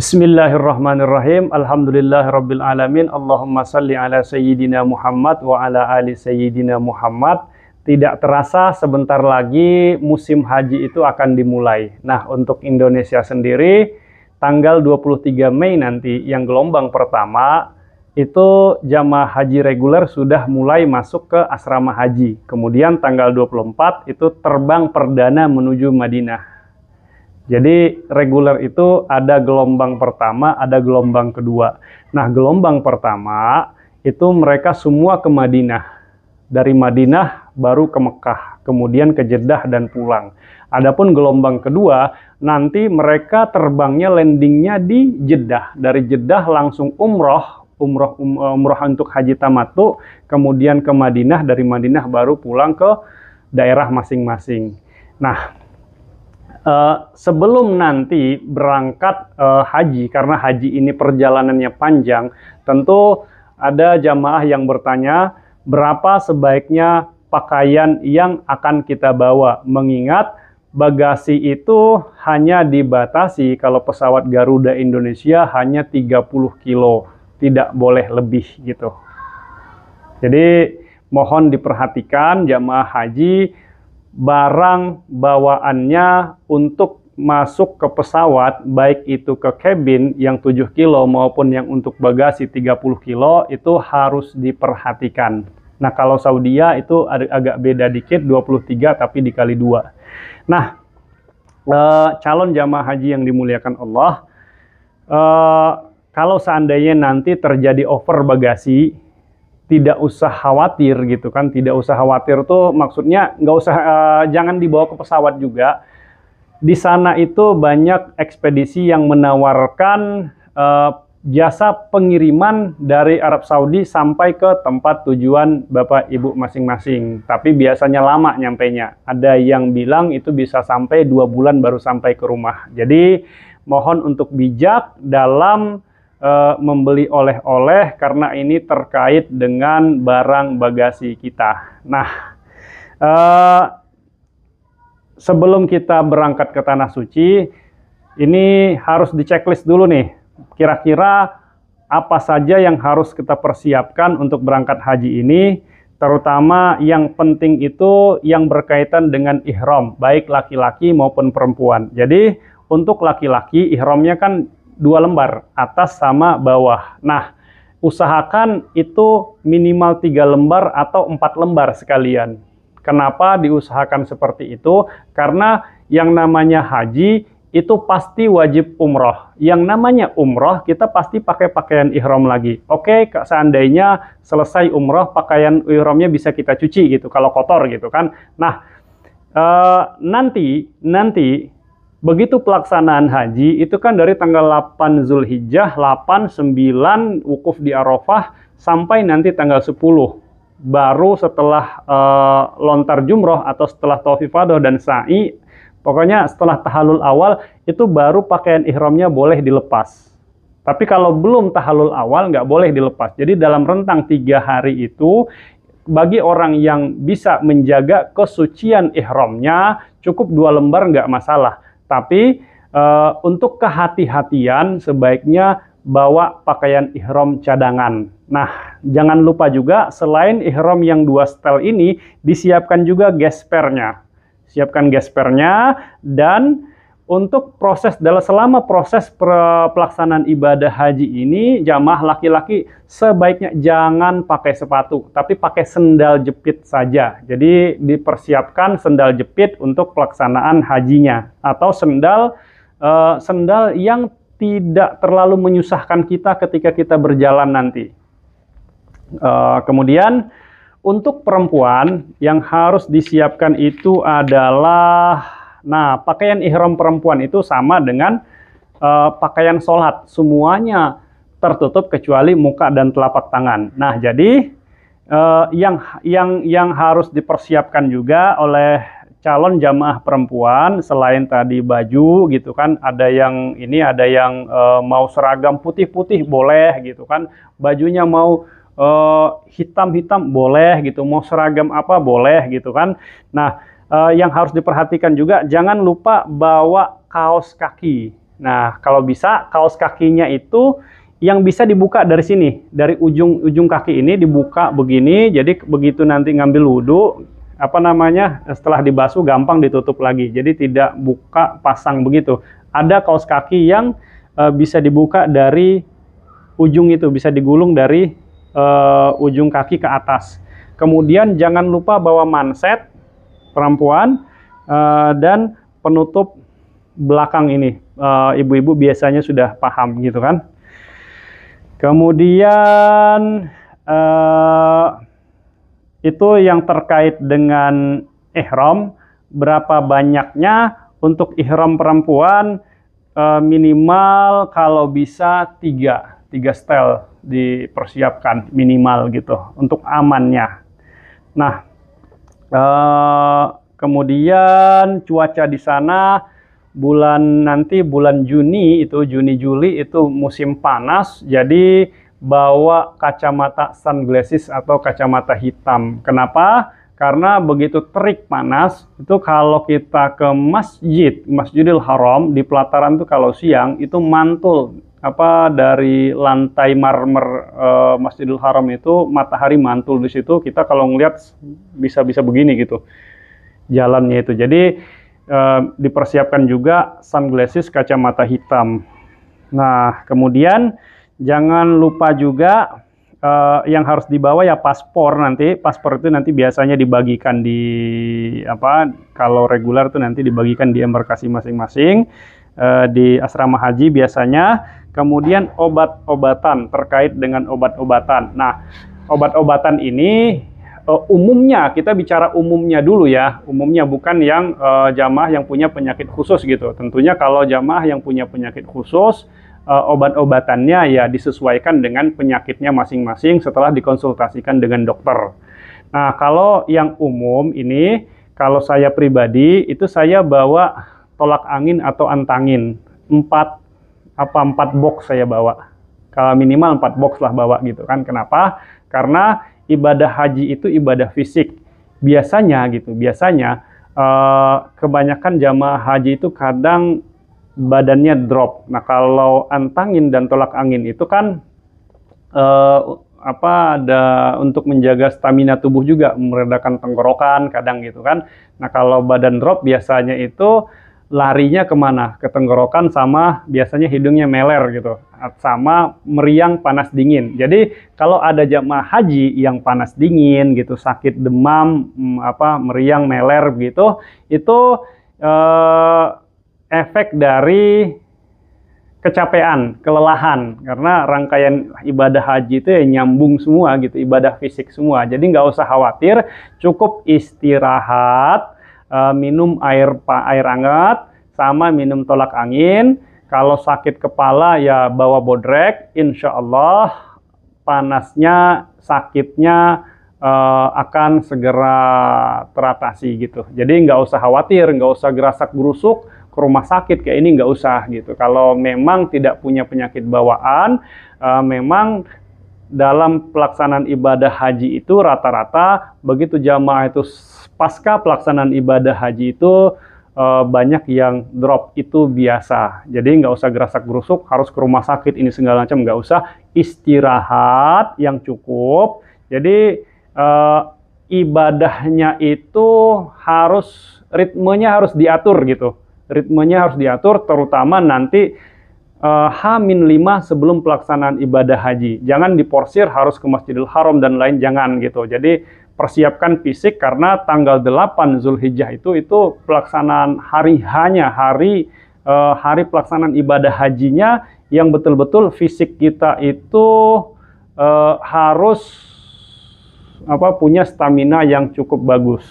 Bismillahirrahmanirrahim. Alhamdulillahirabbil alamin. Allahumma shalli ala sayyidina Muhammad wa ala ali sayyidina Muhammad. Tidak terasa sebentar lagi musim haji itu akan dimulai. Nah, untuk Indonesia sendiri tanggal 23 Mei nanti yang gelombang pertama itu jamaah haji reguler sudah mulai masuk ke asrama haji. Kemudian tanggal 24 itu terbang perdana menuju Madinah. Jadi reguler itu ada gelombang pertama, ada gelombang kedua. Nah, gelombang pertama itu mereka semua ke Madinah. Dari Madinah baru ke Mekah, kemudian ke Jeddah dan pulang. Adapun gelombang kedua, nanti mereka terbangnya landingnya di Jeddah. Dari Jeddah langsung umroh untuk haji tamattu, kemudian ke Madinah, dari Madinah baru pulang ke daerah masing-masing. Nah, sebelum nanti berangkat haji, karena haji ini perjalanannya panjang, tentu ada jamaah yang bertanya berapa sebaiknya pakaian yang akan kita bawa, mengingat bagasi itu hanya dibatasi kalau pesawat Garuda Indonesia hanya 30 kilo, tidak boleh lebih gitu. Jadi mohon diperhatikan jamaah haji, barang bawaannya untuk masuk ke pesawat, baik itu ke kabin yang 7 kilo maupun yang untuk bagasi 30 kilo, itu harus diperhatikan. Nah, kalau Saudia itu agak beda dikit, 23 tapi dikali 2. Nah, calon jamaah haji yang dimuliakan Allah, kalau seandainya nanti terjadi over bagasi, tidak usah khawatir gitu kan. Tidak usah khawatir tuh maksudnya nggak usah, jangan dibawa ke pesawat juga. Di sana itu banyak ekspedisi yang menawarkan jasa pengiriman dari Arab Saudi sampai ke tempat tujuan Bapak Ibu masing-masing. Tapi biasanya lama nyampainya. Ada yang bilang itu bisa sampai 2 bulan baru sampai ke rumah. Jadi mohon untuk bijak dalam membeli oleh-oleh, karena ini terkait dengan barang bagasi kita. Nah, sebelum kita berangkat ke Tanah Suci, ini harus diceklis dulu nih, kira-kira apa saja yang harus kita persiapkan untuk berangkat haji ini, terutama yang penting itu yang berkaitan dengan ihram, baik laki-laki maupun perempuan. Jadi untuk laki-laki ihramnya kan 2 lembar, atas sama bawah. Nah, usahakan itu minimal 3 lembar atau 4 lembar sekalian. Kenapa diusahakan seperti itu? Karena yang namanya haji itu pasti wajib umroh. Yang namanya umroh kita pasti pakai pakaian ihram lagi. Oke, seandainya selesai umroh, pakaian ihramnya bisa kita cuci gitu, kalau kotor gitu kan. Nah, nanti begitu pelaksanaan haji, itu kan dari tanggal 8 Zulhijjah, 8, 9, wukuf di Arafah, sampai nanti tanggal 10. Baru setelah lontar jumroh atau setelah thawaaf ifadah dan sa'i, pokoknya setelah tahallul awal, itu baru pakaian ihramnya boleh dilepas. Tapi kalau belum tahallul awal, nggak boleh dilepas. Jadi dalam rentang 3 hari itu, bagi orang yang bisa menjaga kesucian ihramnya, cukup 2 lembar nggak masalah. Tapi untuk kehati-hatian sebaiknya bawa pakaian ihram cadangan. Nah, jangan lupa juga selain ihram yang 2 setel ini, disiapkan juga gespernya. Siapkan gespernya, dan untuk selama proses pelaksanaan ibadah haji ini, jamaah laki-laki sebaiknya jangan pakai sepatu, tapi pakai sendal jepit saja. Jadi dipersiapkan sendal jepit untuk pelaksanaan hajinya, atau sendal yang tidak terlalu menyusahkan kita ketika kita berjalan nanti. Kemudian untuk perempuan yang harus disiapkan itu adalah, nah, pakaian ihram perempuan itu sama dengan pakaian sholat, semuanya tertutup kecuali muka dan telapak tangan. Nah, jadi yang harus dipersiapkan juga oleh calon jamaah perempuan, selain tadi baju gitu kan, ada yang mau seragam putih-putih boleh gitu kan, bajunya mau hitam-hitam boleh gitu, mau seragam apa boleh gitu kan. Nah, yang harus diperhatikan juga, jangan lupa bawa kaos kaki. Nah, kalau bisa kaos kakinya itu yang bisa dibuka dari sini, dari ujung kaki ini dibuka begini, jadi begitu nanti ngambil wudhu, setelah dibasuh gampang ditutup lagi, jadi tidak buka pasang begitu. Ada kaos kaki yang bisa dibuka dari ujung itu, bisa digulung dari ujung kaki ke atas. Kemudian jangan lupa bawa manset perempuan dan penutup belakang ini. Ibu-ibu biasanya sudah paham gitu kan. Kemudian itu yang terkait dengan ihram, berapa banyaknya untuk ihram perempuan, minimal kalau bisa 3 setel dipersiapkan minimal gitu untuk amannya. Nah, kemudian cuaca di sana bulan Juni Juli itu musim panas, jadi bawa kacamata sunglasses atau kacamata hitam. Kenapa? Karena begitu terik panas itu kalau kita ke Masjidil Haram di pelataran itu kalau siang itu mantul dari lantai marmer Masjidil Haram itu matahari mantul di situ, kita kalau ngelihat bisa begini gitu jalannya itu. Jadi dipersiapkan juga sunglasses kacamata hitam. Nah, kemudian jangan lupa juga yang harus dibawa ya paspor. Paspor itu nanti biasanya dibagikan kalau reguler itu nanti dibagikan di embarkasi masing-masing, di asrama haji biasanya. Kemudian obat-obatan, terkait dengan obat-obatan. Nah, obat-obatan ini umumnya, kita bicara umumnya dulu ya, umumnya bukan yang jamaah yang punya penyakit khusus gitu. Tentunya kalau jamaah yang punya penyakit khusus, obat-obatannya ya disesuaikan dengan penyakitnya masing-masing setelah dikonsultasikan dengan dokter. Nah, kalau yang umum ini, kalau saya pribadi itu saya bawa tolak angin atau antangin 4 box saya bawa. Kalau minimal 4 box lah bawa gitu kan. Kenapa? Karena ibadah haji itu ibadah fisik. Biasanya kebanyakan jamaah haji itu kadang badannya drop. Nah, kalau antangin dan tolak angin itu kan ada untuk menjaga stamina tubuh juga, meredakan tenggorokan kadang gitu kan. Nah, kalau badan drop biasanya itu larinya kemana? Ke tenggorokan, sama biasanya hidungnya meler gitu, sama meriang panas dingin. Jadi kalau ada jamaah haji yang panas dingin gitu, sakit demam, meriang meler gitu, itu efek dari kecapean, kelelahan, karena rangkaian ibadah haji itu ya nyambung semua gitu, ibadah fisik semua. Jadi nggak usah khawatir, cukup istirahat, minum air hangat, sama minum tolak angin. Kalau sakit kepala ya bawa bodrek, insya Allah panasnya, sakitnya akan segera teratasi gitu. Jadi nggak usah khawatir, nggak usah gerasak gerusuk ke rumah sakit kayak ini, nggak usah gitu. Kalau memang tidak punya penyakit bawaan, memang dalam pelaksanaan ibadah haji itu rata-rata begitu jamaah itu pasca pelaksanaan ibadah haji itu banyak yang drop, itu biasa. Jadi nggak usah gerasak gerusuk harus ke rumah sakit ini segala macam, nggak usah. Istirahat yang cukup. Jadi ibadahnya itu ritmenya harus diatur gitu. Ritmenya harus diatur, terutama nanti H-5 sebelum pelaksanaan ibadah haji. Jangan diporsir harus ke Masjidil Haram dan lain, jangan gitu. Jadi persiapkan fisik, karena tanggal 8 Zulhijjah itu pelaksanaan hari pelaksanaan ibadah hajinya yang betul-betul fisik kita itu harus punya stamina yang cukup bagus.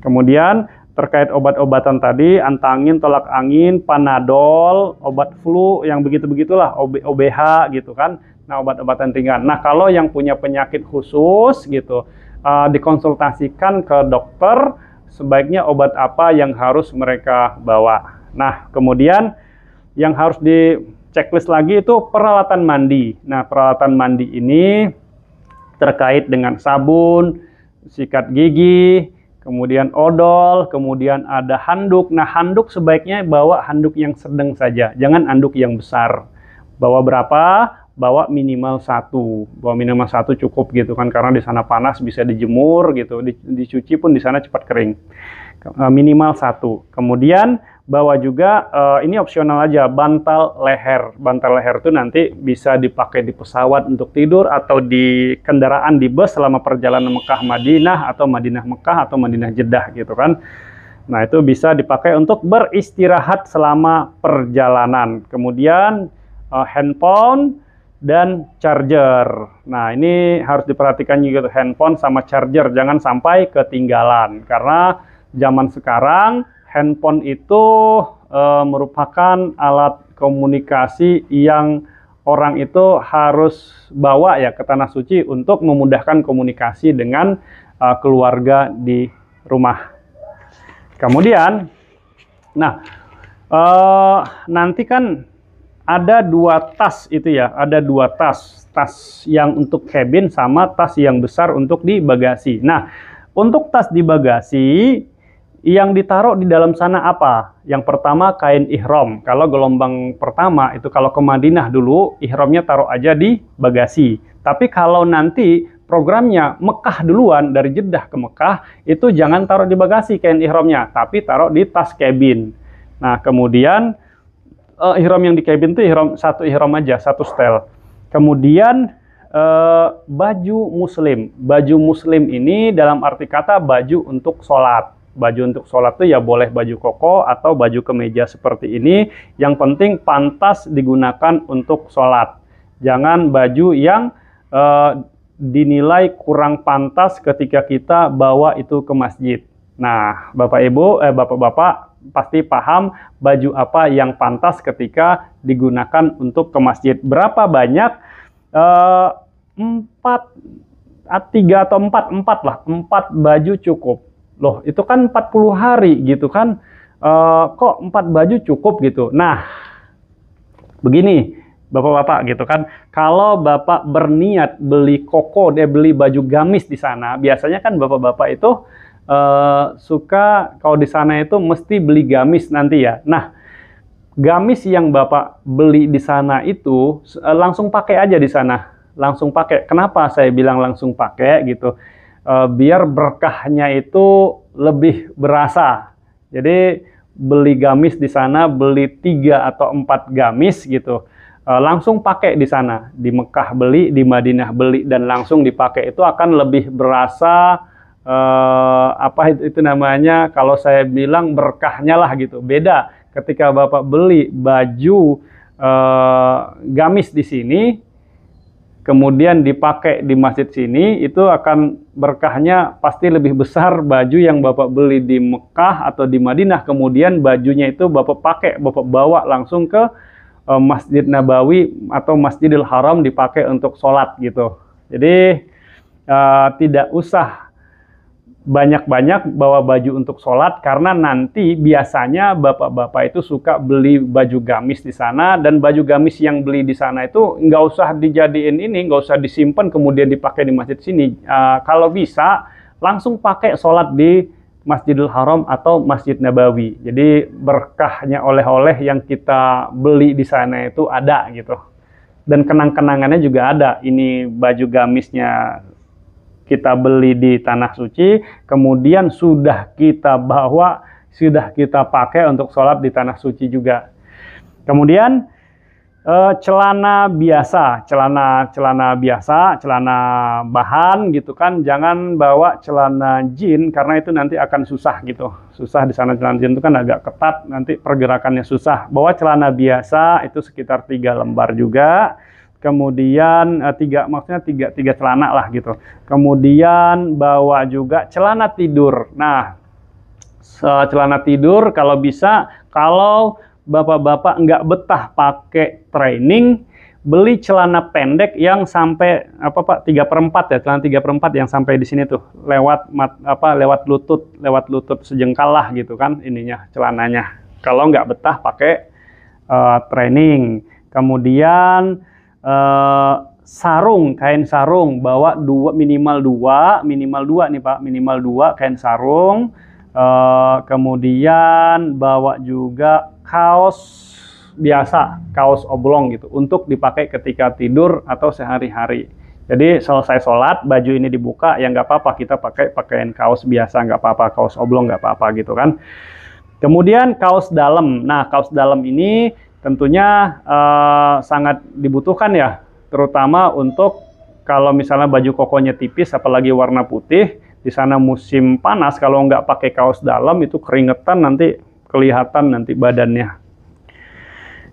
Kemudian terkait obat-obatan tadi, antangin, tolak angin, panadol, obat flu, yang begitu-begitulah, OBH gitu kan. Nah, obat-obatan ringan. Nah, kalau yang punya penyakit khusus gitu, dikonsultasikan ke dokter, sebaiknya obat apa yang harus mereka bawa. Nah, kemudian yang harus di checklist lagi itu peralatan mandi. Nah, peralatan mandi ini terkait dengan sabun, sikat gigi, kemudian odol, kemudian ada handuk. Nah, handuk sebaiknya bawa handuk yang sedang saja, jangan handuk yang besar. Bawa berapa? Bawa minimal satu. Bawa minimal satu cukup gitu kan, karena di sana panas, bisa dijemur gitu, dicuci pun di sana cepat kering. Minimal satu. Kemudian bawa juga, ini opsional aja, bantal leher. Bantal leher itu nanti bisa dipakai di pesawat untuk tidur, atau di kendaraan di bus selama perjalanan Mekah Madinah, atau Madinah Mekah, atau Madinah Jeddah gitu kan. Nah, itu bisa dipakai untuk beristirahat selama perjalanan. Kemudian handphone dan charger. Nah, ini harus diperhatikan juga, handphone sama charger jangan sampai ketinggalan, karena zaman sekarang handphone itu merupakan alat komunikasi yang orang itu harus bawa ya ke Tanah Suci untuk memudahkan komunikasi dengan keluarga di rumah. Kemudian, nah nanti kan ada dua tas itu ya, ada dua tas yang untuk cabin sama tas yang besar untuk di bagasi. Nah, untuk tas di bagasi yang ditaruh di dalam sana apa? Yang pertama kain ihram. Kalau gelombang pertama itu kalau ke Madinah dulu, ihramnya taruh aja di bagasi. Tapi kalau nanti programnya Mekah duluan, dari Jeddah ke Mekah, itu jangan taruh di bagasi kain ihramnya, tapi taruh di tas cabin. Nah, kemudian ihram yang di cabin itu satu ihram aja, satu setel. Kemudian baju muslim. Baju muslim ini dalam arti kata baju untuk sholat. Baju untuk sholat itu ya boleh baju koko atau baju kemeja seperti ini. Yang penting pantas digunakan untuk sholat. Jangan baju yang dinilai kurang pantas ketika kita bawa itu ke masjid. Nah, Bapak-Bapak pasti paham baju apa yang pantas ketika digunakan untuk ke masjid. Berapa banyak? 4 baju cukup. Loh, itu kan 40 hari gitu kan, kok 4 baju cukup gitu. Nah, begini Bapak-Bapak gitu kan, kalau Bapak berniat beli koko, beli baju gamis di sana, biasanya kan Bapak-Bapak itu suka kalau di sana itu mesti beli gamis nanti ya. Nah, gamis yang Bapak beli di sana itu langsung pakai aja di sana, langsung pakai. Kenapa saya bilang langsung pakai gitu? Biar berkahnya itu lebih berasa. Jadi beli gamis di sana, beli 3 atau 4 gamis gitu, langsung pakai di sana. Di Mekah beli, di Madinah beli, dan langsung dipakai, itu akan lebih berasa, apa itu namanya, kalau saya bilang berkahnya lah gitu. Beda ketika Bapak beli baju gamis di sini, kemudian dipakai di masjid sini, itu akan berkahnya pasti lebih besar baju yang Bapak beli di Mekah atau di Madinah, kemudian bajunya itu Bapak pakai, Bapak bawa langsung ke Masjid Nabawi atau Masjidil Haram dipakai untuk sholat gitu. Jadi tidak usah banyak-banyak bawa baju untuk sholat, karena nanti biasanya Bapak-Bapak itu suka beli baju gamis di sana, dan baju gamis yang beli di sana itu nggak usah dijadiin ini, nggak usah disimpan kemudian dipakai di masjid sini. Kalau bisa langsung pakai sholat di Masjidil Haram atau Masjid Nabawi. Jadi berkahnya oleh-oleh yang kita beli di sana itu ada gitu, dan kenang-kenangannya juga ada. Ini baju gamisnya kita beli di Tanah Suci, kemudian sudah kita bawa, sudah kita pakai untuk sholat di Tanah Suci juga. Kemudian celana biasa, celana biasa, celana bahan gitu kan, jangan bawa celana jin, karena itu nanti akan susah gitu. Susah di sana, celana jin itu kan agak ketat, nanti pergerakannya susah. Bawa celana biasa itu sekitar 3 lembar juga. Kemudian tiga celana lah gitu. Kemudian bawa juga celana tidur. Nah, celana tidur kalau bisa, kalau Bapak-Bapak nggak betah pakai training, beli celana pendek yang sampai 3/4 ya, celana 3/4 yang sampai di sini tuh, lewat lutut sejengkal lah gitu kan ininya, celananya. Kalau nggak betah pakai training. Kemudian sarung, kain sarung, bawa minimal dua nih Pak, minimal 2 kain sarung. Kemudian bawa juga kaos biasa, kaos oblong gitu, untuk dipakai ketika tidur atau sehari-hari. Jadi selesai sholat, baju ini dibuka, ya nggak apa-apa, kita pakai pakaian kaos biasa, nggak apa-apa, kaos oblong nggak apa-apa gitu kan. Kemudian kaos dalam. Nah, kaos dalam ini tentunya sangat dibutuhkan ya, terutama untuk kalau misalnya baju kokonya tipis, apalagi warna putih, di sana musim panas, kalau nggak pakai kaos dalam itu keringetan, nanti kelihatan nanti badannya.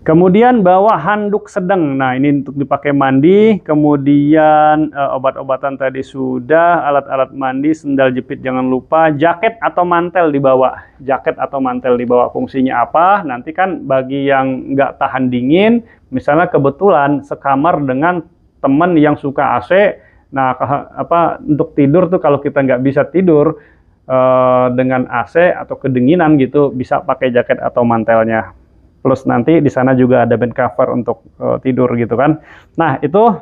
Kemudian bawa handuk sedang. Nah, ini untuk dipakai mandi. Kemudian obat-obatan tadi sudah, alat-alat mandi, sendal jepit jangan lupa, jaket atau mantel dibawa. Jaket atau mantel dibawa, fungsinya apa? Nanti kan bagi yang nggak tahan dingin, misalnya kebetulan sekamar dengan teman yang suka AC, nah untuk tidur tuh kalau kita nggak bisa tidur dengan AC atau kedinginan gitu, bisa pakai jaket atau mantelnya. Plus nanti di sana juga ada bed cover untuk tidur gitu kan. Nah, itu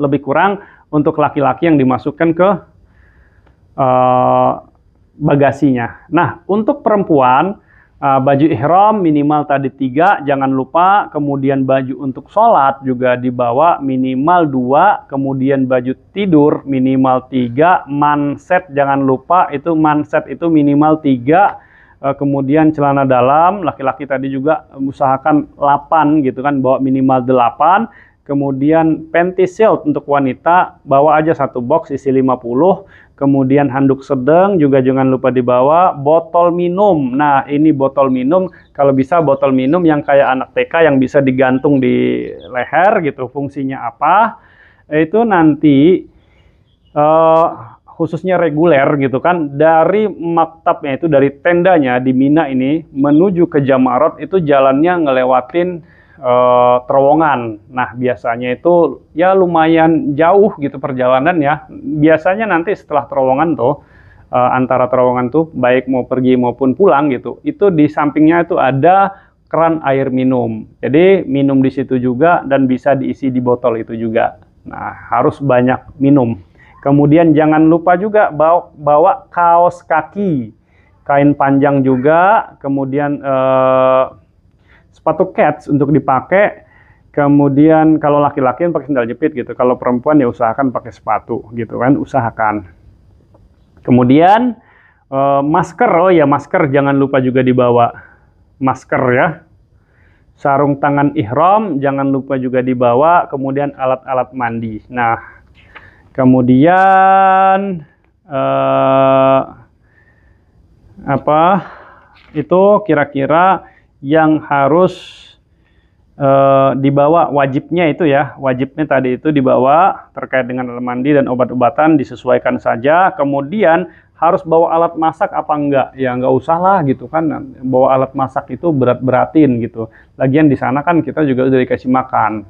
lebih kurang untuk laki-laki yang dimasukkan ke bagasinya. Nah, untuk perempuan, baju ihram minimal tadi 3, jangan lupa. Kemudian baju untuk sholat juga dibawa minimal 2. Kemudian baju tidur minimal 3. Manset jangan lupa, itu manset itu minimal 3. Kemudian celana dalam, laki-laki tadi juga usahakan 8 gitu kan, bawa minimal 8. Kemudian panty shirt untuk wanita, bawa aja 1 box isi 50. Kemudian handuk sedang juga jangan lupa dibawa. Botol minum, nah ini botol minum, kalau bisa botol minum yang kayak anak TK yang bisa digantung di leher gitu. Fungsinya apa? Itu nanti khususnya reguler gitu kan, dari maktabnya itu, dari tendanya di Mina ini menuju ke Jamarot itu jalannya ngelewatin terowongan. Nah, biasanya itu ya lumayan jauh gitu perjalanan ya. Biasanya nanti setelah terowongan tuh, antara terowongan tuh baik mau pergi maupun pulang gitu, itu di sampingnya itu ada keran air minum. Jadi minum di situ juga dan bisa diisi di botol itu juga. Nah, harus banyak minum. Kemudian jangan lupa juga bawa kaos kaki, kain panjang juga, kemudian sepatu kets untuk dipakai. Kemudian kalau laki-laki pakai sandal jepit gitu, kalau perempuan ya usahakan pakai sepatu gitu kan, usahakan. Kemudian masker, oh ya masker jangan lupa juga dibawa, masker ya. Sarung tangan ihram jangan lupa juga dibawa, kemudian alat-alat mandi. Nah, kemudian itu kira-kira yang harus dibawa, wajibnya itu ya, wajibnya tadi itu dibawa terkait dengan alat mandi dan obat-obatan disesuaikan saja. Kemudian harus bawa alat masak apa enggak? Ya nggak usah lah gitu kan, bawa alat masak itu berat-beratin gitu. Lagian di sana kan kita juga udah dikasih makan.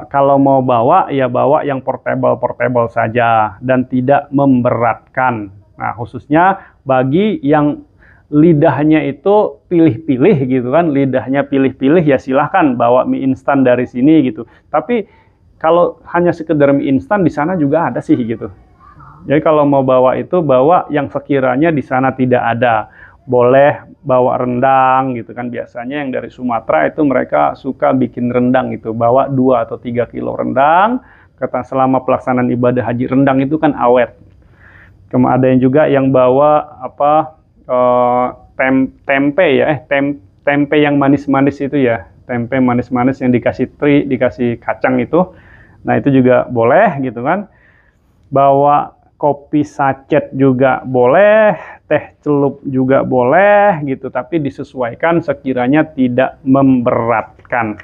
Kalau mau bawa, ya bawa yang portable saja dan tidak memberatkan. Nah, khususnya bagi yang lidahnya itu pilih-pilih gitu kan, lidahnya pilih-pilih ya silahkan bawa mie instan dari sini gitu. Tapi kalau hanya sekedar mie instan di sana juga ada sih gitu. Jadi kalau mau bawa itu bawa yang sekiranya di sana tidak ada. Boleh bawa rendang gitu kan, biasanya yang dari Sumatera itu mereka suka bikin rendang itu, bawa 2 atau 3 kilo rendang, kata selama pelaksanaan ibadah haji. Rendang itu kan awet. Kemudian ada yang juga yang bawa tempe ya, tempe yang manis-manis itu ya, tempe manis-manis yang dikasih teri, dikasih kacang itu. Nah, itu juga boleh gitu kan. Bawa kopi sachet juga boleh, teh celup juga boleh gitu, tapi disesuaikan sekiranya tidak memberatkan.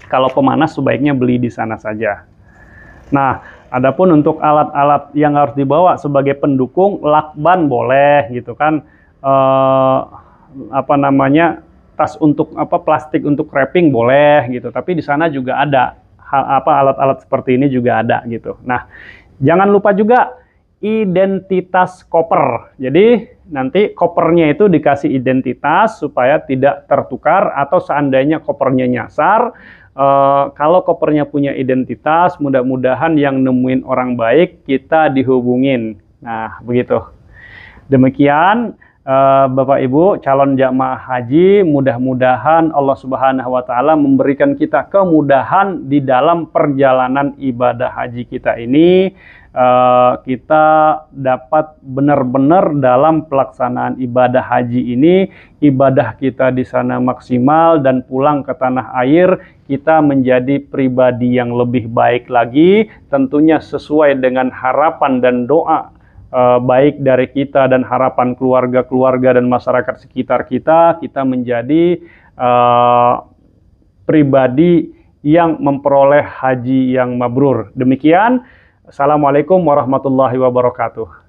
Kalau pemanas sebaiknya beli di sana saja. Nah, adapun untuk alat-alat yang harus dibawa sebagai pendukung, lakban boleh gitu kan, tas untuk plastik untuk wrapping boleh gitu, tapi di sana juga ada alat-alat seperti ini juga ada gitu. Nah, jangan lupa juga identitas koper. Jadi nanti kopernya itu dikasih identitas supaya tidak tertukar, atau seandainya kopernya nyasar, kalau kopernya punya identitas, mudah-mudahan yang nemuin orang baik kita dihubungin. Nah, begitu. Demikian Bapak Ibu calon jamaah haji, mudah-mudahan Allah Subhanahu wa taala memberikan kita kemudahan di dalam perjalanan ibadah haji kita ini. Kita dapat benar-benar dalam pelaksanaan ibadah haji ini, ibadah kita di sana maksimal, dan pulang ke tanah air kita menjadi pribadi yang lebih baik lagi, tentunya sesuai dengan harapan dan doa baik dari kita dan harapan keluarga-keluarga dan masyarakat sekitar kita menjadi pribadi yang memperoleh haji yang mabrur. Demikian, Assalamualaikum warahmatullahi wabarakatuh.